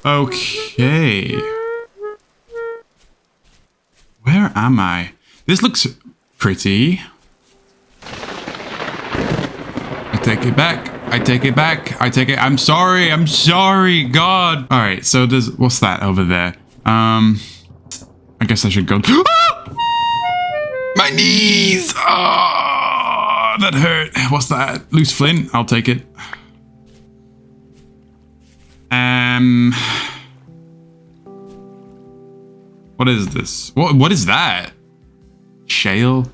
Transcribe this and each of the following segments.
Okay. Where am I? This looks pretty. I take it back. I take it back. I take it. I'm sorry. I'm sorry. God. All right. So there's, what's that over there? I guess I should go. My knees. Oh, that hurt. What's that? Loose flint. I'll take it. What is this? What is that? Shale?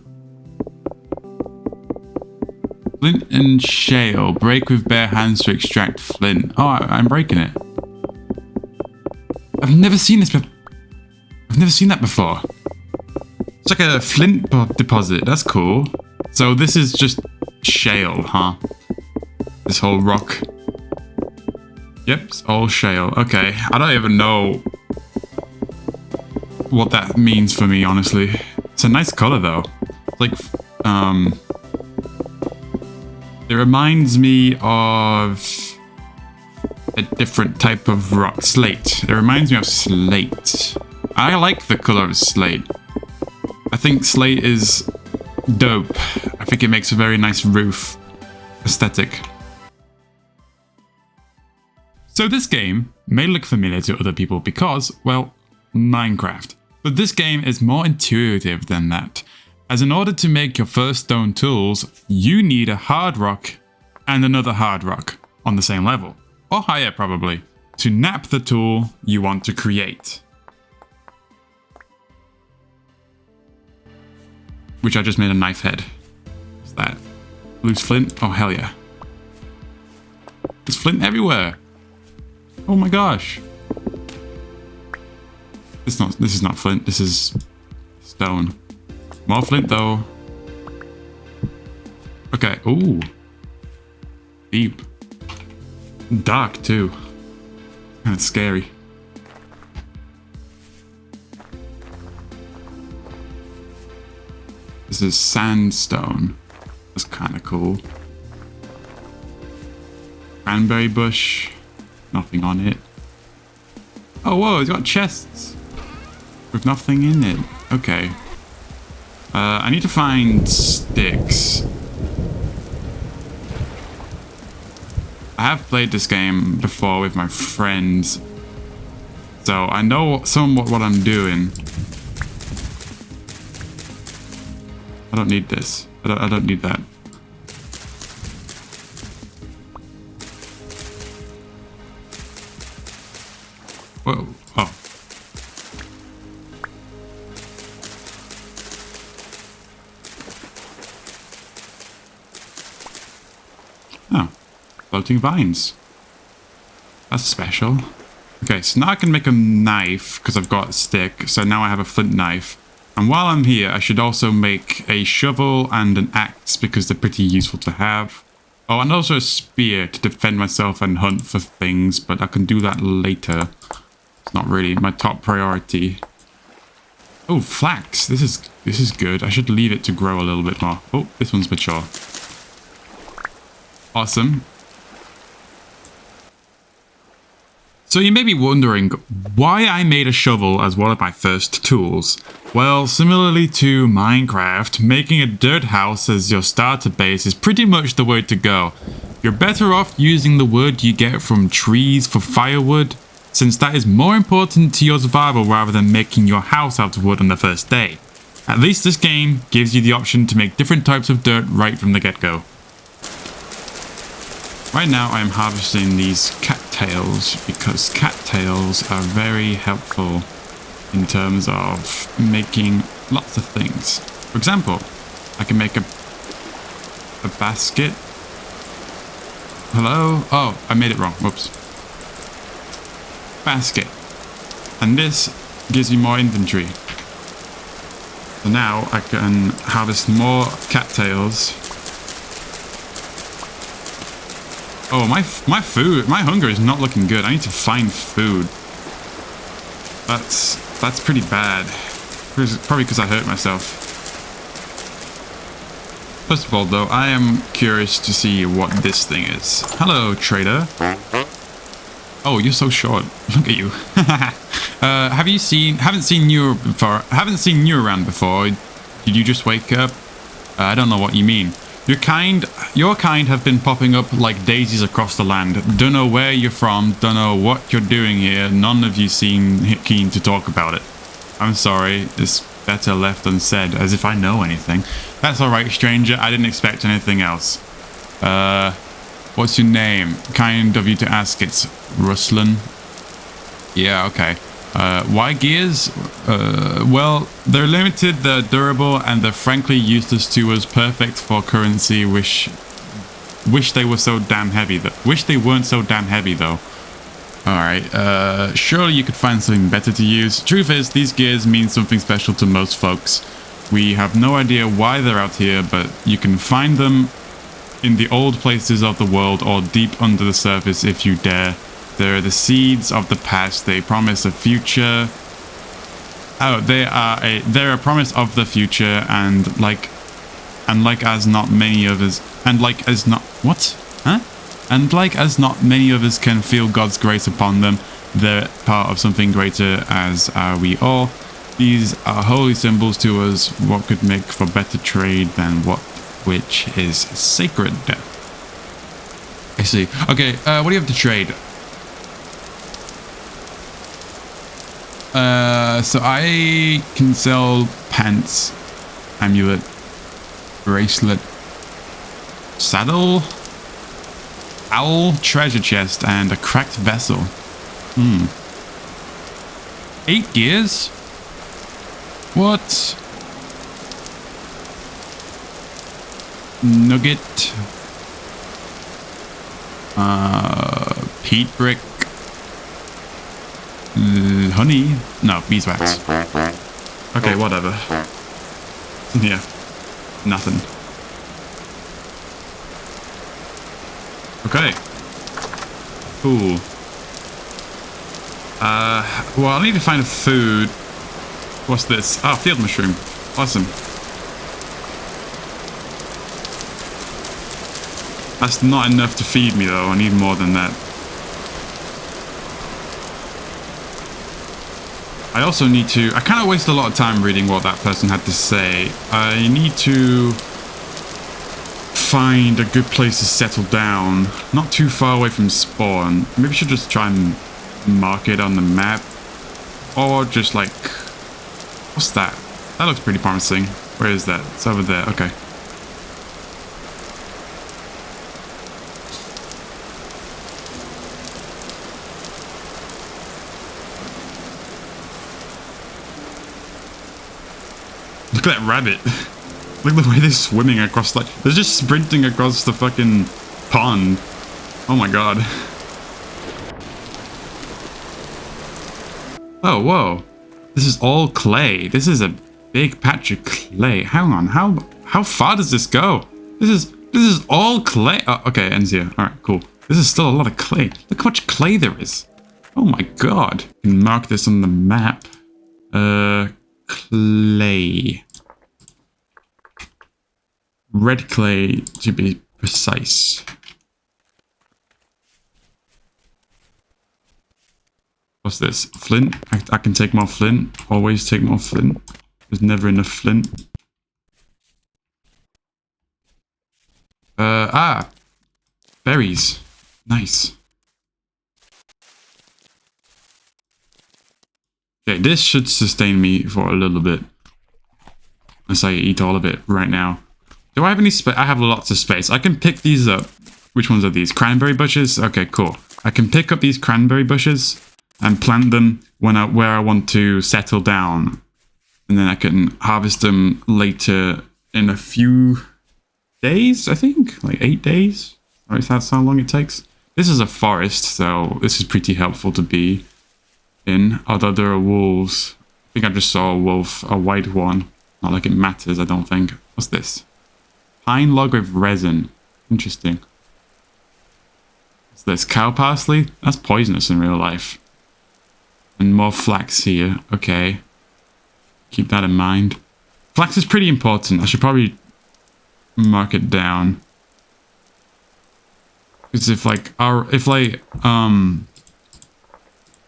Flint and shale. Break with bare hands to extract flint. Oh, I'm breaking it. I've never seen this. I've never seen that before. It's like a flint deposit. That's cool. So this is just shale, huh? This whole rock. Yep, it's all shale. Okay, I don't even know what that means for me, honestly. It's a nice color though. It's like, it reminds me of a different type of rock. Slate. It reminds me of slate. I like the color of slate. I think slate is dope. I think it makes a very nice roof aesthetic. So this game may look familiar to other people because, well, Minecraft. But this game is more intuitive than that, as in order to make your first stone tools, you need a hard rock and another hard rock on the same level, or higher probably, to nap the tool you want to create. Which I just made a knife head. What's that? Loose flint? Oh hell yeah. There's flint everywhere. Oh my gosh. This is not flint, this is stone. More flint though. Okay, ooh. Deep. Dark too. Kind of scary. This is sandstone. That's kind of cool. Cranberry bush. Nothing on it. Oh whoa, it's got chests. With nothing in it. Okay. I need to find sticks. I have played this game before with my friends, so I know somewhat what I'm doing. I don't need this. I don't need that. Whoa. Oh. Oh, floating vines. That's special. Okay, so now I can make a knife because I've got a stick. So now I have a flint knife. And while I'm here, I should also make a shovel and an axe because they're pretty useful to have. Oh, and also a spear to defend myself and hunt for things, but I can do that later. It's not really my top priority. Oh, flax. This is good. I should leave it to grow a little bit more. Oh, this one's mature. Awesome. So you may be wondering why I made a shovel as one of my first tools. Well, similarly to Minecraft, making a dirt house as your starter base is pretty much the way to go. You're better off using the wood you get from trees for firewood, since that is more important to your survival rather than making your house out of wood on the first day. At least this game gives you the option to make different types of dirt right from the get-go. Right now I am harvesting these cattails because cattails are very helpful in terms of making lots of things. For example, I can make a basket. Hello? Oh, I made it wrong. Whoops. Basket. And this gives me more inventory. So now I can harvest more cattails. Oh, my hunger is not looking good. I need to find food. That's pretty bad. Probably because I hurt myself. First of all, though, I am curious to see what this thing is. Hello, trader. Oh, Oh, you're so short. Look at you. Haven't seen you around before. Did you just wake up? I don't know what you mean. Your kind have been popping up like daisies across the land. Don't know where you're from, don't know what you're doing here. None of you seem keen to talk about it. I'm sorry, it's better left unsaid, as if I know anything. That's alright, stranger, I didn't expect anything else. What's your name? Kind of you to ask, it's Ruslan. Yeah, okay. Why gears? Well, they're limited, they're durable, and they're frankly useless to us. Perfect for currency. Wish they were so damn heavy. Wish they weren't so damn heavy, though. Alright, surely you could find something better to use. Truth is, these gears mean something special to most folks. We have no idea why they're out here, but you can find them in the old places of the world or deep under the surface if you dare. They're the seeds of the past. They promise a future. Oh, they're a promise of the future, and like as not many of us can feel God's grace upon them. They're part of something greater, as are we all. These are holy symbols to us. What could make for better trade than which is sacred? I see. Okay, what do you have to trade? So I can sell pants, amulet, bracelet, saddle, owl, treasure chest, and a cracked vessel. 8 gears? What? Nugget. Peat brick. Honey? No, beeswax. Okay, whatever. Yeah. Nothing. Okay. Cool. Well, I need to find a food. What's this? Oh, field mushroom. Awesome. That's not enough to feed me, though. I need more than that. I also need to... I kind of wasted a lot of time reading what that person had to say. I need to find a good place to settle down. Not too far away from spawn. Maybe I should just try and mark it on the map. Or just like... What's that? That looks pretty promising. Where is that? It's over there. Okay. Look at that rabbit. Look at the way they're swimming across, like, they're just sprinting across the fucking pond. Oh my god. Oh, whoa. This is all clay. This is a big patch of clay. Hang on, how far does this go? This is all clay. Oh, okay, it ends here. Alright, cool. This is still a lot of clay. Look how much clay there is. Oh my god. You can mark this on the map. Clay. Red clay, to be precise. What's this? Flint? I can take more flint. Always take more flint. There's never enough flint. Berries. Nice. Okay, this should sustain me for a little bit. Unless I eat all of it right now. Do I have any space? I have lots of space. I can pick these up. Which ones are these? Cranberry bushes? Okay, cool. I can pick up these cranberry bushes and plant them where I want to settle down. And then I can harvest them later in a few days, I think? Like 8 days? Or is that how long it takes? This is a forest, so this is pretty helpful to be in. Although there are wolves. I think I just saw a wolf, a white one. Not like it matters, I don't think. What's this? Pine log with resin. Interesting. What's this? Cow parsley? That's poisonous in real life. And more flax here. Okay. Keep that in mind. Flax is pretty important. I should probably mark it down. Because if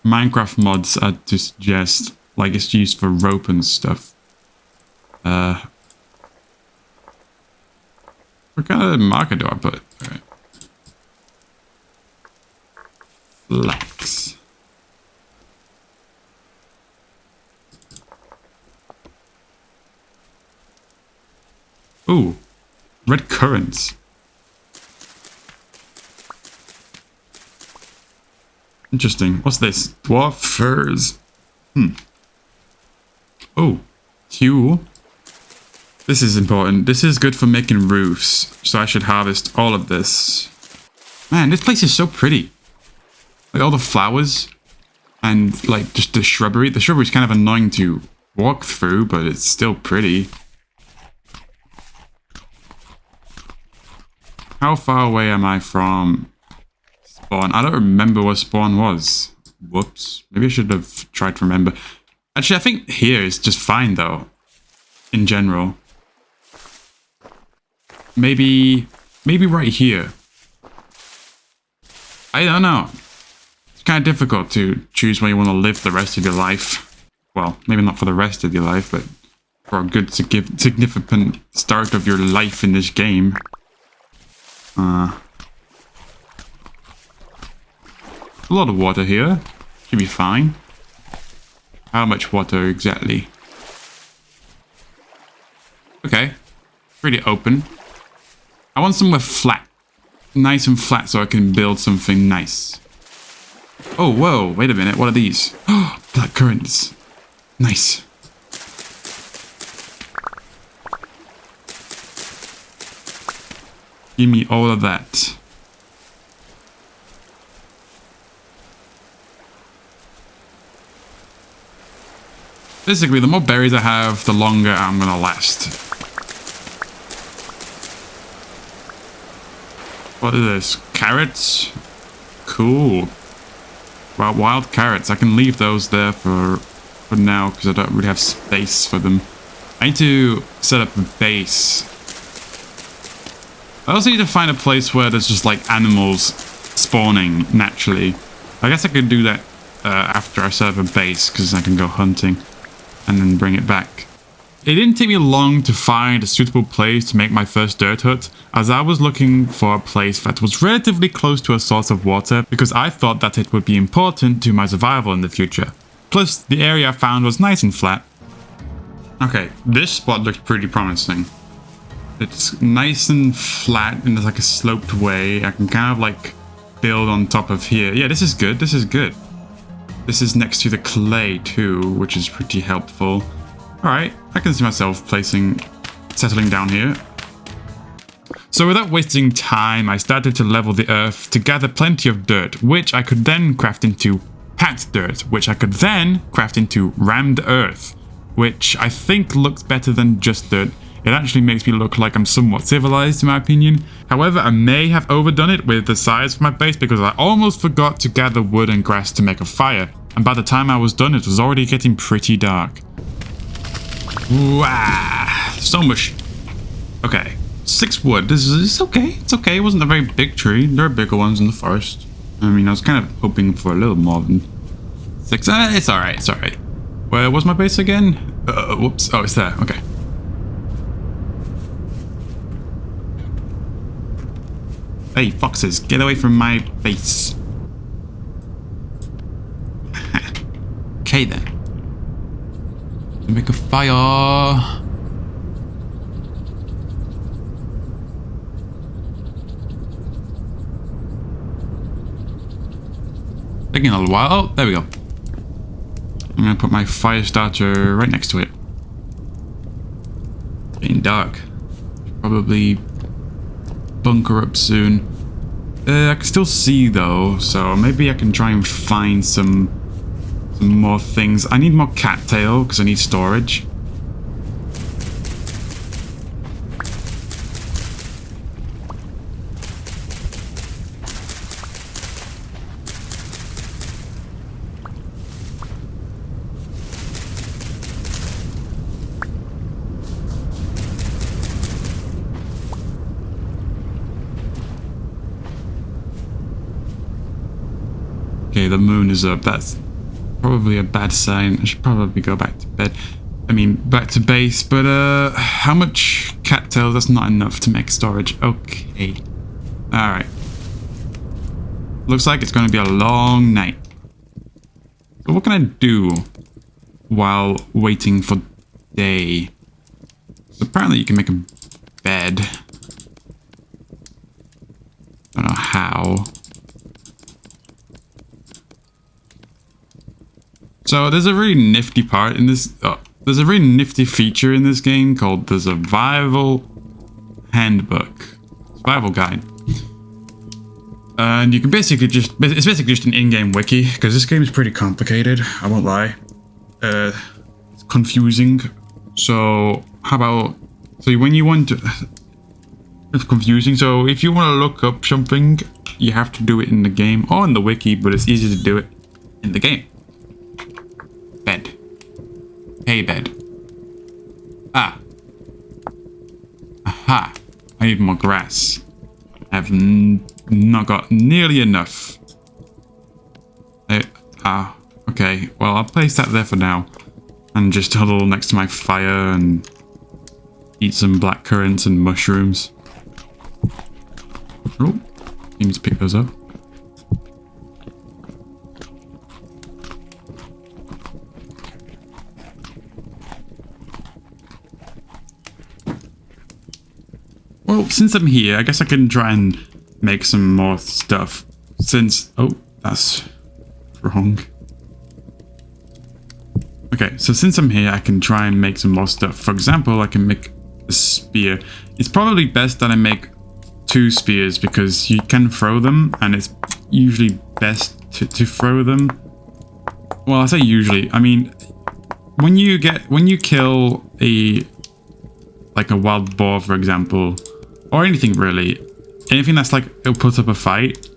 Minecraft mods are to suggest, like it's used for rope and stuff. What kind of marker do I put? Alright. Flex. Ooh, red currants. Interesting. What's this? Dwarf furs. Oh, fuel. This is important. This is good for making roofs. So I should harvest all of this. Man, this place is so pretty. Like all the flowers and like just the shrubbery. The shrubbery is kind of annoying to walk through, but it's still pretty. How far away am I from spawn? I don't remember where spawn was. Whoops. Maybe I should have tried to remember. Actually, I think here is just fine though. In general. Maybe right here. I don't know. It's kind of difficult to choose where you want to live the rest of your life. Well, maybe not for the rest of your life, but for a good significant start of your life in this game. A lot of water here. Should be fine. How much water exactly? Okay. Pretty open. I want somewhere flat. Nice and flat so I can build something nice. Oh, whoa. Wait a minute. What are these? Oh, black currants. Nice. Give me all of that. Basically, the more berries I have, the longer I'm gonna last. What is this? Carrots? Cool. Well, wild carrots. I can leave those there for now because I don't really have space for them. I need to set up a base. I also need to find a place where there's just like animals spawning naturally. I guess I could do that after I set up a base because I can go hunting and then bring it back. It didn't take me long to find a suitable place to make my first dirt hut, as I was looking for a place that was relatively close to a source of water because I thought that it would be important to my survival in the future. Plus, the area I found was nice and flat. Okay, this spot looks pretty promising. It's nice and flat and there's like a sloped way. I can kind of like build on top of here. Yeah, this is good. This is good. This is next to the clay too, which is pretty helpful. Alright, I can see myself settling down here. So without wasting time, I started to level the earth to gather plenty of dirt, which I could then craft into packed dirt, which I could then craft into rammed earth, which I think looks better than just dirt. It actually makes me look like I'm somewhat civilized in my opinion. However, I may have overdone it with the size of my base because I almost forgot to gather wood and grass to make a fire. And by the time I was done, it was already getting pretty dark. Wow, so much. Okay, 6 wood. This is okay. It's okay. It wasn't a very big tree. There are bigger ones in the forest. I mean, I was kind of hoping for a little more than 6. It's alright. It's alright. Where was my base again? Whoops. Oh, it's there. Okay. Hey, foxes, get away from my base. Okay then. Make a fire. Taking a little while. Oh, there we go. I'm gonna put my fire starter right next to it. Getting dark. Probably bunker up soon. I can still see though, so maybe I can try and find some more things. I need more cattail because I need storage. Okay, the moon is up. That's Probably a bad sign. I should probably go back to bed. I mean, back to base. But how much cattails? That's not enough to make storage. Okay. All right. Looks like it's going to be a long night. So what can I do while waiting for day? So apparently you can make a bed. I don't know how. So there's a really nifty part in this. There's a really nifty feature in this game called the Survival Handbook, Survival Guide, and you can basically just it's basically just an in-game wiki because this game is pretty complicated. I won't lie, it's confusing. So how about when you want to, it's confusing. So if you want to look up something, you have to do it in the game or in the wiki, but it's easy to do it in the game. Bed. Hay bed. Ah. Aha. I need more grass. I have not got nearly enough. Okay. Well, I'll place that there for now. And just huddle next to my fire and eat some black currants and mushrooms. Oh, seems to pick those up. Well, since I'm here, I guess I can try and make some more stuff. Oh, that's wrong. Okay, so since I'm here, I can try and make some more stuff. For example, I can make a spear. It's probably best that I make 2 spears because you can throw them, and it's usually best to throw them. Well, I say usually. I mean, when you kill a wild boar, for example, or anything really, anything that's like it'll put up a fight,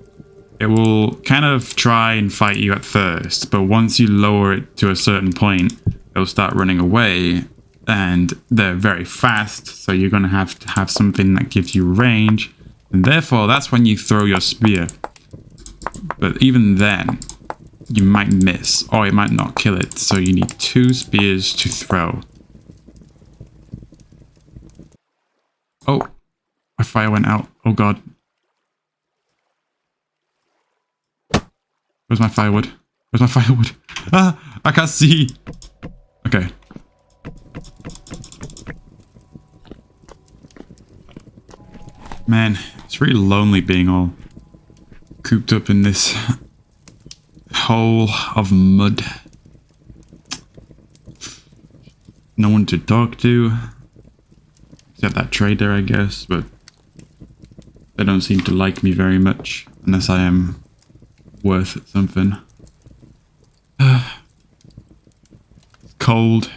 it will kind of try and fight you at first, but once you lower it to a certain point, it'll start running away, and they're very fast, so you're going to have something that gives you range, and therefore that's when you throw your spear. But even then, you might miss, or it might not kill it, so you need 2 spears to throw. Oh, my fire went out. Oh god. Where's my firewood? Where's my firewood? Ah, I can't see. Okay. Man, it's really lonely being all cooped up in this hole of mud. No one to talk to. Except that trader, I guess, but they don't seem to like me very much, unless I am worth something. It's cold.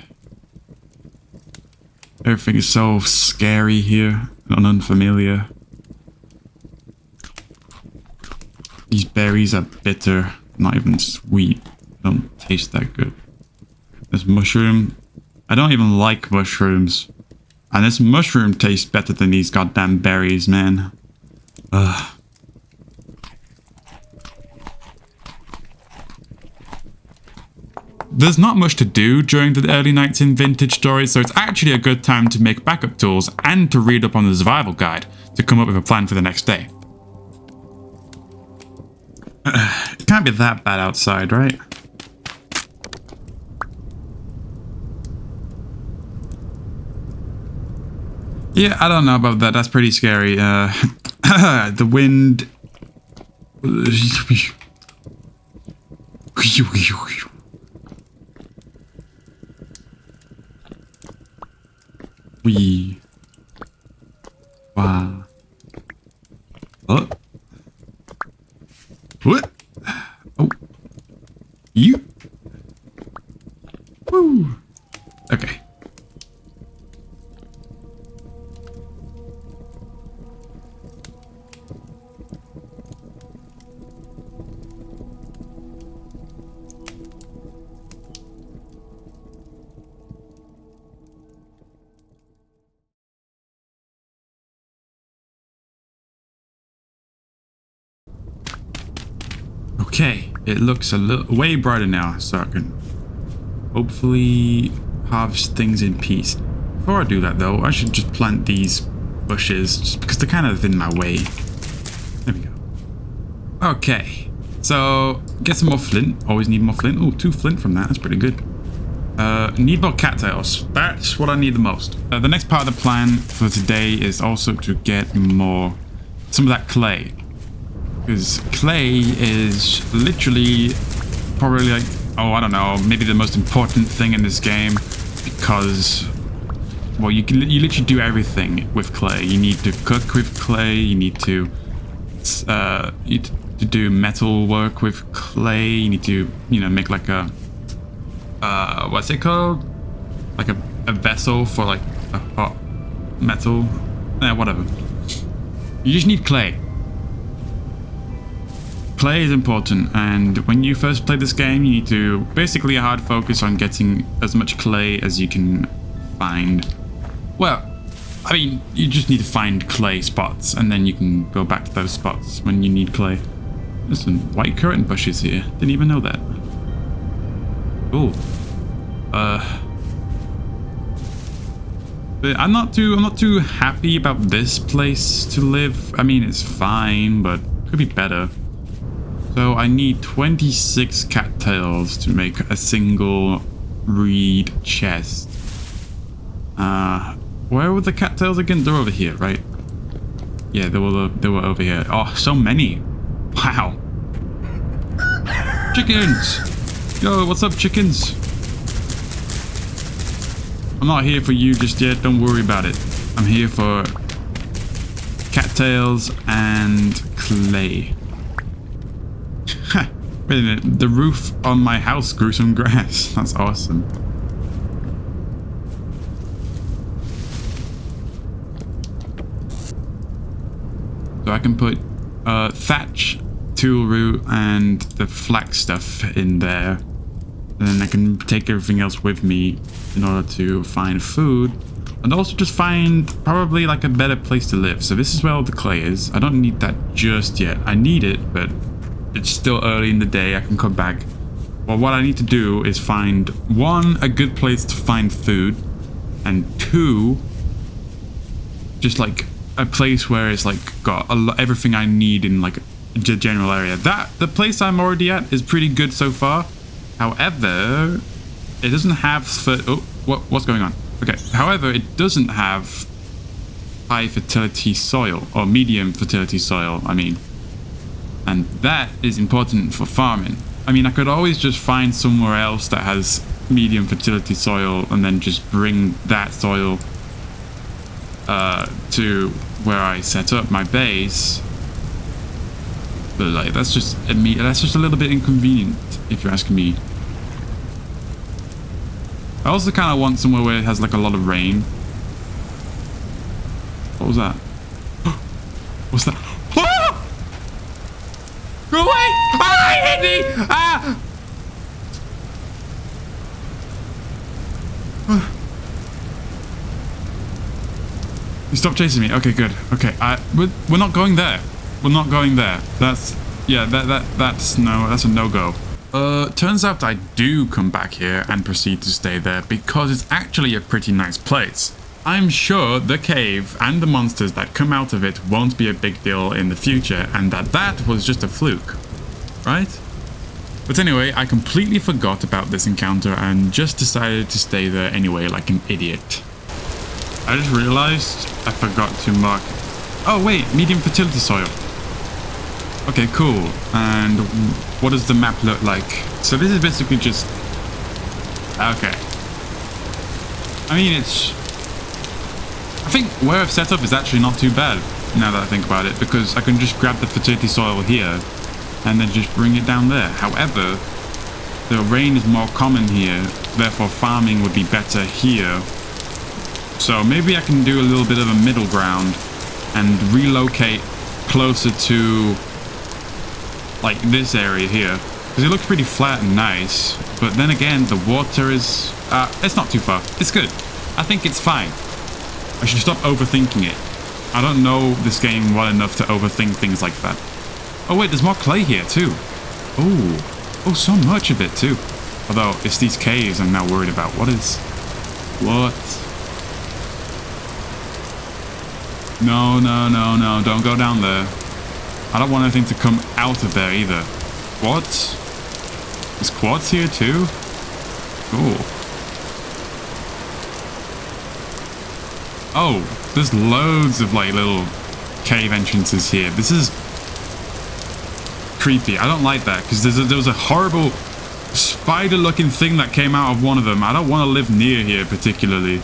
Everything is so scary here and unfamiliar. These berries are bitter, not even sweet. Don't taste that good. This mushroom. I don't even like mushrooms. And this mushroom tastes better than these goddamn berries, man. Ugh. There's not much to do during the early nights in Vintage Stories, so it's actually a good time to make backup tools and to read up on the survival guide to come up with a plan for the next day. It can't be that bad outside, right? Yeah, I don't know about that. That's pretty scary. The wind. Wee. Wow. Oh. What? Oh. You. Woo. Okay. Okay, it looks a little way brighter now, so I can hopefully harvest things in peace. Before I do that though, I should just plant these bushes just because they're kind of in my way. There we go. Okay, so get some more flint. Always need more flint. Oh, 2 flint from that. That's pretty good. Need more cattails. That's what I need the most. The next part of the plan for today is also to get some of that clay. Because clay is literally probably like, oh, I don't know, maybe the most important thing in this game. Because, well, you literally do everything with clay. You need to cook with clay. You need to do metal work with clay. You need to, make like a what's it called? Like a vessel for like a hot metal. Whatever. You just need clay. Clay is important, and when you first play this game, you need to basically hard focus on getting as much clay as you can find. Well, I mean, you just need to find clay spots, and then you can go back to those spots when you need clay. There's some white currant bushes here. Didn't even know that. Cool. But I'm not too happy about this place to live. I mean, it's fine, but it could be better. So I need 26 cattails to make a single reed chest. Where were the cattails again? They're over here, right? Yeah, they were over here. Oh, so many. Wow. Chickens! Yo, what's up, chickens? I'm not here for you just yet. Don't worry about it. I'm here for cattails and clay. Wait a minute. The roof on my house grew some grass. That's awesome. So I can put thatch, tool root, and the flax stuff in there. And then I can take everything else with me in order to find food. And also just find probably like a better place to live. So this is where all the clay is. I don't need that just yet. I need it, but it's still early in the day. I can come back. Well, what I need to do is find, 1, a good place to find food. And 2, just like a place where it's like got everything I need in like the general area. The place I'm already at is pretty good so far. However, it doesn't have what's going on? Okay. However, it doesn't have high fertility soil, or medium fertility soil, I mean. And that is important for farming. I mean, I could always just find somewhere else that has medium fertility soil and then just bring that soil to where I set up my base. But like, that's just a little bit inconvenient, if you're asking me. I also kind of want somewhere where it has like a lot of rain. What was that? What's that? Ah! Go away! Ah, hit me! Ah! You stopped chasing me. Okay, good. Okay, we're not going there. We're not going there. That's a no-go. Turns out I do come back here and proceed to stay there because it's actually a pretty nice place. I'm sure the cave and the monsters that come out of it won't be a big deal in the future, and that was just a fluke, right? But anyway, I completely forgot about this encounter and just decided to stay there anyway like an idiot. I just realized I forgot to mark... Oh wait, medium fertility soil. Okay, cool. And what does the map look like? So this is basically just... Okay. I mean, I think where I've set up is actually not too bad, now that I think about it, because I can just grab the fertility soil here and then just bring it down there. However, the rain is more common here, therefore farming would be better here. So maybe I can do a little bit of a middle ground and relocate closer to like this area here, because it looks pretty flat and nice, but then again the water is it's not too far. It's good. I think it's fine. I should stop overthinking it. I don't know this game well enough to overthink things like that. Oh wait, there's more clay here too. Oh, Oh, so much of it too. Although it's these caves I'm now worried about. What? No, no, no, no. Don't go down there. I don't want anything to come out of there either. What? There's quads here too? Cool. Oh, there's loads of like little cave entrances here. This is creepy. I don't like that because there was a horrible spider-looking thing that came out of one of them. I don't want to live near here particularly.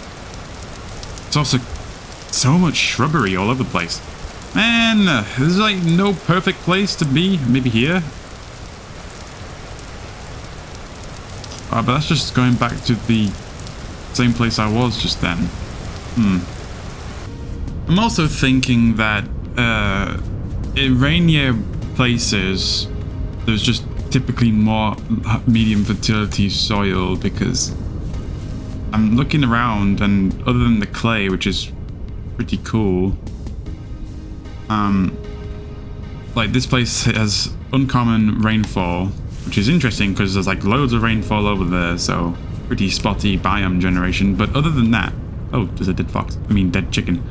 It's also so much shrubbery all over the place. Man, there's like no perfect place to be. Maybe here. But that's just going back to the same place I was just then. I'm also thinking that in rainier places, there's just typically more medium fertility soil because I'm looking around and other than the clay, which is pretty cool, like this place has uncommon rainfall, which is interesting because there's like loads of rainfall over there, so pretty spotty biome generation. But other than that, oh, there's a dead fox. I mean, dead chicken.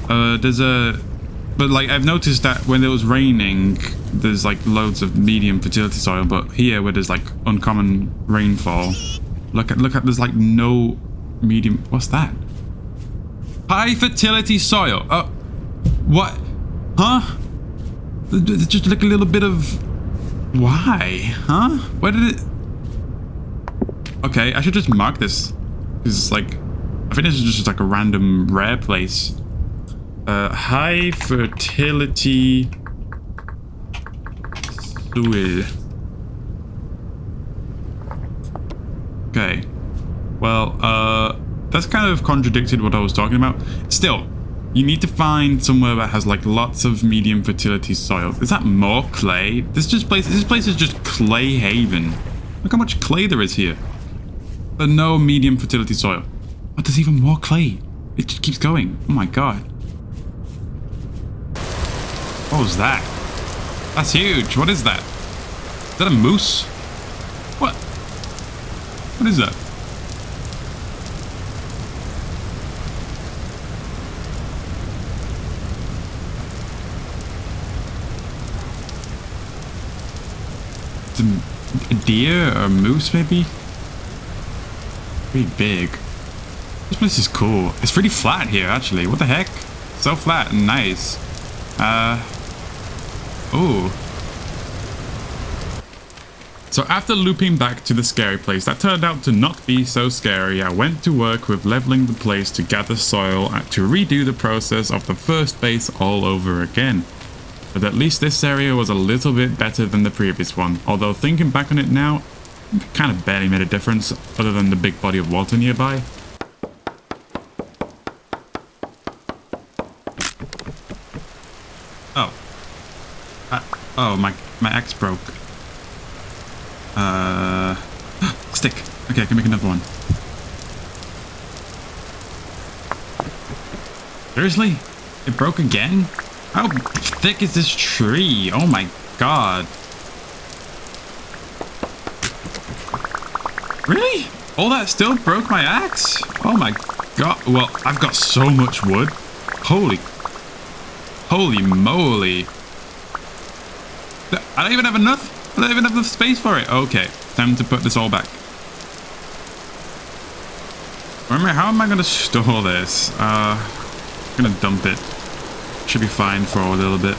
But like I've noticed that when it was raining, there's like loads of medium fertility soil. But here, where there's like uncommon rainfall, look at, there's like no medium. What's that? High fertility soil. Oh, what? Huh? Just like a little bit of. Why? Huh? Where did it? Okay, I should just mark this. It's like, I think this is just like a random rare place. High fertility soil. Okay. Well, that's kind of contradicted what I was talking about. Still, you need to find somewhere that has like lots of medium fertility soil. Is that more clay? This place is just clay haven. Look how much clay there is here. But no medium fertility soil. But there's even more clay. It just keeps going. Oh my god. What was that? That's huge. What is that? Is that a moose? What? What is that? It's a deer or a moose, maybe? Pretty big. This place is cool. It's pretty flat here, actually. What the heck? So flat and nice. Oh. So after looping back to the scary place that turned out to not be so scary, I went to work with leveling the place to gather soil and to redo the process of the first base all over again. But at least this area was a little bit better than the previous one, although thinking back on it now, it kind of barely made a difference other than the big body of water nearby. Oh. Oh, my axe broke. Stick. Okay, I can make another one. Seriously? It broke again? How thick is this tree? Oh my god. Really? All that still broke my axe? Oh my god. Well, I've got so much wood. Holy moly. I don't even have enough. I don't even have enough space for it. Okay, time to put this all back. Remember, how am I going to store this? I'm going to dump it. Should be fine for a little bit.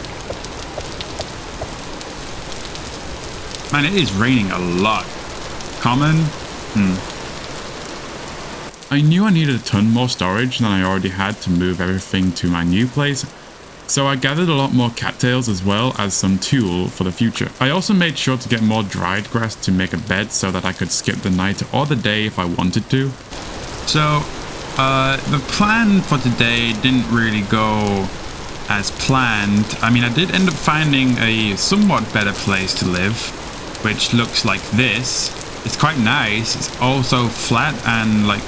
Man, it is raining a lot. Common? I knew I needed a ton more storage than I already had to move everything to my new place. So I gathered a lot more cattails as well as some tulle for the future. I also made sure to get more dried grass to make a bed so that I could skip the night or the day if I wanted to. So, the plan for today didn't really go as planned. I mean, I did end up finding a somewhat better place to live, which looks like this. It's quite nice. It's also flat and like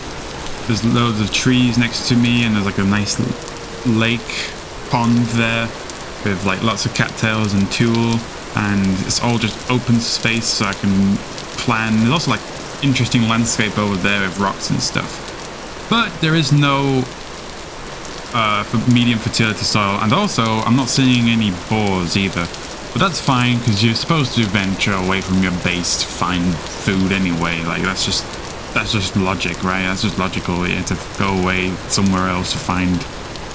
there's loads of trees next to me and there's like a nice lake pond there with like lots of cattails and tulle, and it's all just open space so I can plan. There's also like interesting landscape over there with rocks and stuff. But there is no for medium fertility soil, and also I'm not seeing any boars either. But that's fine, because you're supposed to venture away from your base to find food anyway. Like that's just logic, right? That's just logical. You have to go away somewhere else to find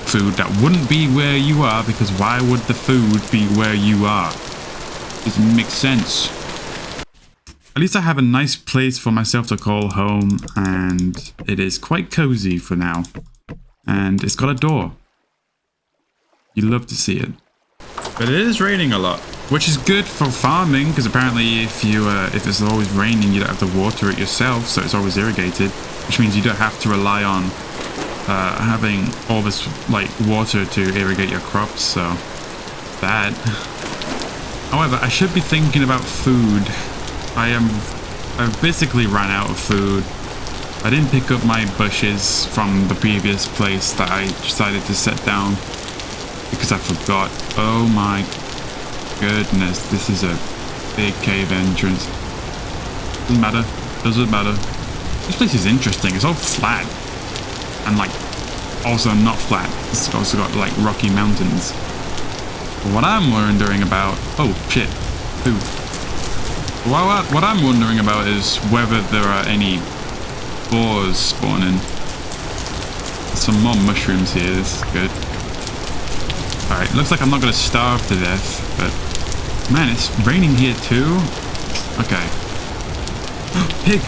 food that wouldn't be where you are, because why would the food be where you are? Doesn't make sense. At least I have a nice place for myself to call home, and it is quite cozy for now. And it's got a door. You love to see it. But it is raining a lot, which is good for farming, because apparently if it's always raining, you don't have to water it yourself, so it's always irrigated, which means you don't have to rely on having all this like water to irrigate your crops. So that. However, I should be thinking about food. I've basically run out of food. I didn't pick up my bushes from the previous place that I decided to set down because I forgot. Oh my goodness, this is a big cave entrance. Doesn't matter, doesn't matter. This place is interesting. It's all flat and like also not flat. It's also got like rocky mountains. But what I'm wondering about, oh shit, food. Well, what I'm wondering about is whether there are any boars spawning. There's some more mushrooms here. This is good. Alright, looks like I'm not going to starve to death, but man, it's raining here too. Okay. Pig!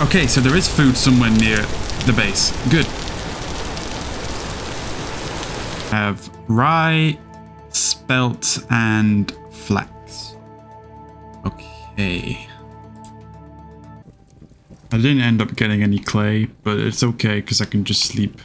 Okay, so there is food somewhere near the base. Good. I have rye, spelt, and flax. Okay. I didn't end up getting any clay, but it's okay because I can just sleep